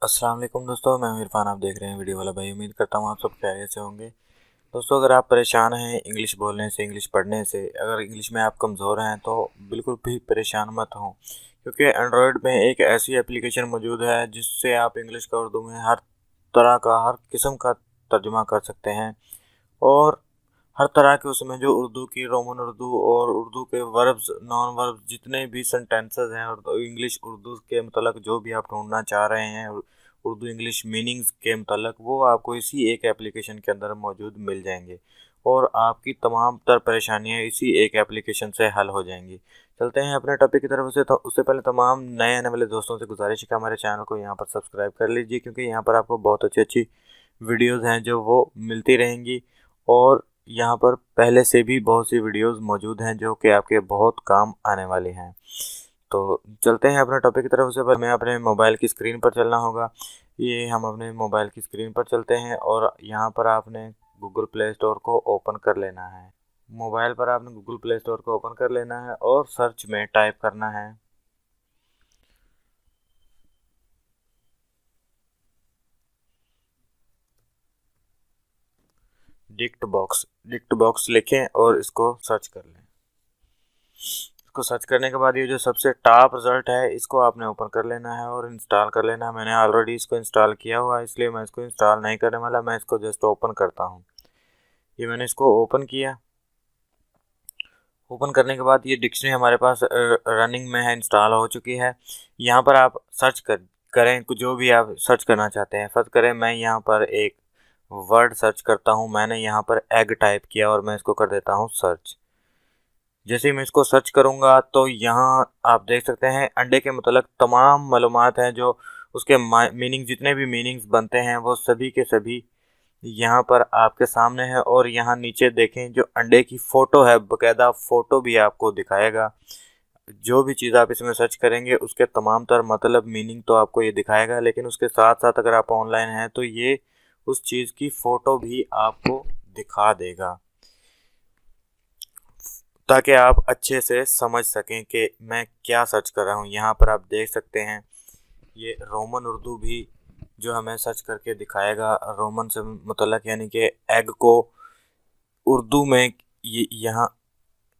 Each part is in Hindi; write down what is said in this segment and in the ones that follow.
अस्सलाम वालेकुम दोस्तों, मैं हूं इरफान। आप देख रहे हैं वीडियो वाला भाई। उम्मीद करता हूं आप सब खैरियत से होंगे। दोस्तों, अगर आप परेशान हैं इंग्लिश बोलने से, इंग्लिश पढ़ने से, अगर इंग्लिश में आप कमज़ोर हैं तो बिल्कुल भी परेशान मत हों, क्योंकि एंड्रॉयड में एक ऐसी एप्लीकेशन मौजूद है जिससे आप इंग्लिश का उर्दू में हर तरह का, हर किस्म का तर्जुमा कर सकते हैं। और हर तरह के उसमें जो उर्दू की रोमन उर्दू और उर्दू के वर्ब्स, नॉन वर्ब्स, जितने भी सेंटेंसेस हैं और इंग्लिश उर्दू के मतलब जो भी आप ढूंढना चाह रहे हैं उर्दू इंग्लिश मीनिंग्स के मतलब, वो आपको इसी एक एप्लीकेशन के अंदर मौजूद मिल जाएंगे और आपकी तमाम तर परेशानियां इसी एक एप्लीकेशन से हल हो जाएंगी। चलते हैं अपने टॉपिक की तरफ से। तो उससे पहले तमाम नए आने वाले दोस्तों से गुजारिश है कि हमारे चैनल को यहाँ पर सब्सक्राइब कर लीजिए, क्योंकि यहाँ पर आपको बहुत अच्छी अच्छी वीडियोज़ हैं जो वो मिलती रहेंगी। और यहाँ पर पहले से भी बहुत सी वीडियोस मौजूद हैं जो कि आपके बहुत काम आने वाली हैं। तो चलते हैं अपने टॉपिक की तरफ से। पर हमें अपने मोबाइल की स्क्रीन पर चलना होगा। ये हम अपने मोबाइल की स्क्रीन पर चलते हैं और यहाँ पर आपने गूगल प्ले स्टोर को ओपन कर लेना है। मोबाइल पर आपने गूगल प्ले स्टोर को ओपन कर लेना है और सर्च में टाइप करना है डिक्ट बॉक्स लिखें और इसको सर्च कर लें। इसको सर्च करने के बाद ये जो सबसे टॉप रिजल्ट है इसको आपने ओपन कर लेना है और इंस्टॉल कर लेना है। मैंने ऑलरेडी इसको इंस्टॉल किया हुआ है, इसलिए मैं इसको इंस्टॉल नहीं करने वाला, मैं इसको जस्ट ओपन करता हूँ। ये मैंने इसको ओपन किया। ओपन करने के बाद ये डिक्शनरी हमारे पास रनिंग में है, इंस्टॉल हो चुकी है। यहाँ पर आप करें कुछ जो भी आप सर्च करना चाहते हैं। फर्स्ट करें, मैं यहाँ पर एक वर्ड सर्च करता हूँ। मैंने यहाँ पर एग टाइप किया और मैं इसको कर देता हूँ सर्च। जैसे ही मैं इसको सर्च करूँगा तो यहाँ आप देख सकते हैं अंडे के मतलब तमाम मालूमात हैं, जो उसके मीनिंग, जितने भी मीनिंग्स बनते हैं वो सभी के सभी यहाँ पर आपके सामने है। और यहाँ नीचे देखें, जो अंडे की फ़ोटो है, बाकायदा फ़ोटो भी आपको दिखाएगा। जो भी चीज़ आप इसमें सर्च करेंगे उसके तमाम तर मतलब मीनिंग तो आपको ये दिखाएगा, लेकिन उसके साथ साथ अगर आप ऑनलाइन हैं तो ये उस चीज़ की फ़ोटो भी आपको दिखा देगा, ताकि आप अच्छे से समझ सकें कि मैं क्या सर्च कर रहा हूँ। यहाँ पर आप देख सकते हैं ये रोमन उर्दू भी जो हमें सर्च करके दिखाएगा, रोमन से मुतल्लक, यानी कि एग को उर्दू में ये यहाँ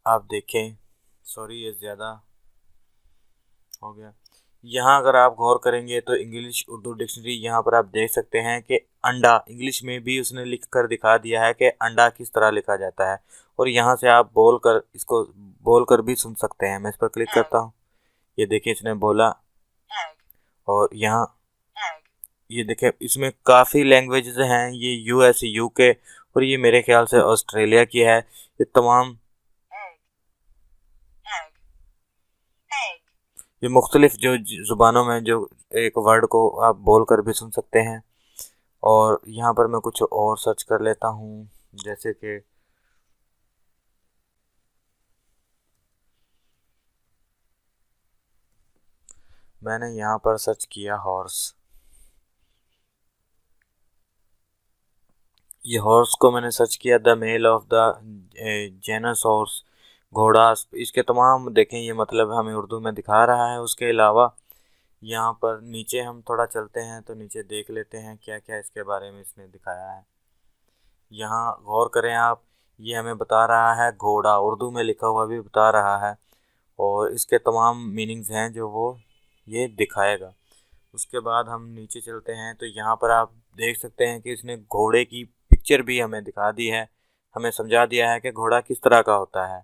आप देखें। सॉरी, ये ज़्यादा हो गया। यहाँ अगर आप गौर करेंगे तो इंग्लिश उर्दू डिक्शनरी, यहाँ पर आप देख सकते हैं कि अंडा इंग्लिश में भी उसने लिख कर दिखा दिया है कि अंडा किस तरह लिखा जाता है। और यहाँ से आप इसको बोल कर भी सुन सकते हैं। मैं इस पर क्लिक करता हूँ। ये देखिए इसने बोला। और यहाँ ये देखें, इसमें काफ़ी लैंग्वेजेस हैं। ये यूएस, यूके और ये मेरे ख्याल से ऑस्ट्रेलिया की है। ये तमाम ये मुख्तलिफ जो ज़ुबानों में जो एक वर्ड को आप बोल कर भी सुन सकते हैं। और यहाँ पर मैं कुछ और सर्च कर लेता हूँ, जैसे कि मैंने यहाँ पर सर्च किया हॉर्स। ये हॉर्स को मैंने सर्च किया, the male of the genus horse, घोड़ा। इसके तमाम देखें ये मतलब हमें उर्दू में दिखा रहा है। उसके अलावा यहाँ पर नीचे हम थोड़ा चलते हैं तो नीचे देख लेते हैं क्या क्या इसके बारे में इसने दिखाया है। यहाँ गौर करें आप, ये हमें बता रहा है घोड़ा, उर्दू में लिखा हुआ भी बता रहा है और इसके तमाम मीनिंग्स हैं जो वो ये दिखाएगा। उसके बाद हम नीचे चलते हैं तो यहाँ पर आप देख सकते हैं कि इसने घोड़े की पिक्चर भी हमें दिखा दी है, हमें समझा दिया है कि घोड़ा किस तरह का होता है।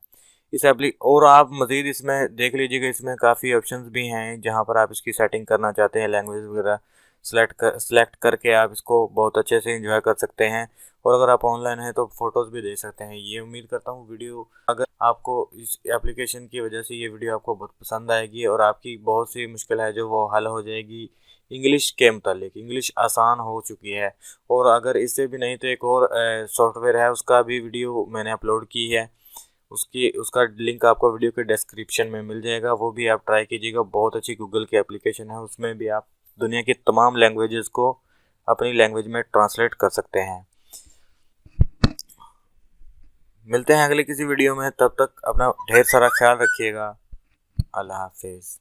इस एप्ली और आप मज़ीद इसमें देख लीजिएगा, इसमें काफ़ी ऑप्शंस भी हैं जहाँ पर आप इसकी सेटिंग करना चाहते हैं, लैंग्वेज वगैरह सेलेक्ट करके आप इसको बहुत अच्छे से एंजॉय कर सकते हैं। और अगर आप ऑनलाइन हैं तो फ़ोटोज़ भी दे सकते हैं। ये उम्मीद करता हूँ वीडियो, अगर आपको इस एप्लीकेशन की वजह से ये वीडियो आपको बहुत पसंद आएगी और आपकी बहुत सी मुश्किल है जो वो हल हो जाएगी। इंग्लिश के मुतालिक इंग्लिश आसान हो चुकी है। और अगर इससे भी नहीं तो एक और सॉफ्टवेयर है, उसका भी वीडियो मैंने अपलोड की है। उसका लिंक आपको वीडियो के डिस्क्रिप्शन में मिल जाएगा, वो भी आप ट्राई कीजिएगा। बहुत अच्छी गूगल की एप्लीकेशन है, उसमें भी आप दुनिया की तमाम लैंग्वेजेस को अपनी लैंग्वेज में ट्रांसलेट कर सकते हैं। मिलते हैं अगले किसी वीडियो में, तब तक अपना ढेर सारा ख्याल रखिएगा। अल्लाह हाफिज़।